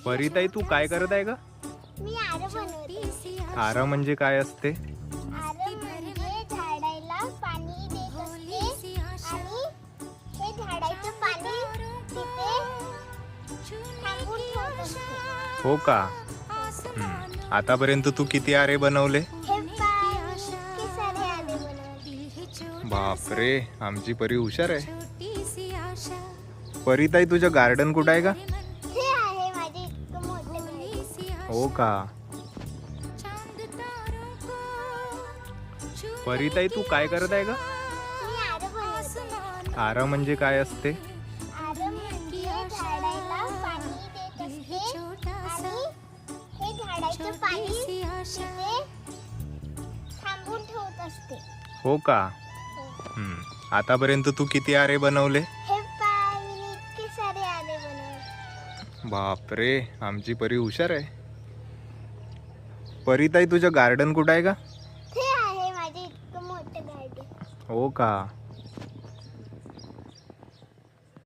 परिताई तू काय करत आहे का? मी आरं बनवते. आरं म्हणजे काय असते? आरं म्हणजे झाडाला पाणी देत असते आणि हे झाडाचं पाणी तिथे थांबून ठेवत असते. हो का? आतापर्यंत तू किती आरे बनवले? हे पाणी इतके सारे आरे बनवले. बापरे, आमची परी हुशार आहे. परिताई तुझं गार्डन कुठं आहे का? हे आहे माझे इतकं मोठं garden. हो का? परिताई तू काय करत आहे का? मी आरं बनवते. आरं म्हणजे काय असते? आरं म्हणजे झाडाला पाणी देत असते आणि हे झाडाचं पाणी तिथे थांबून ठेवत असते. हो का? आतापर्यंत तू किती आरे बनवले? हे पाणी इतके सारे आरे बनवले. बापरे, आमची परी हुशार आहे. परिताई तुझं गार्डन कुठं आहे का? हे आहे माझे इतकं मोठं गार्डन. हो का?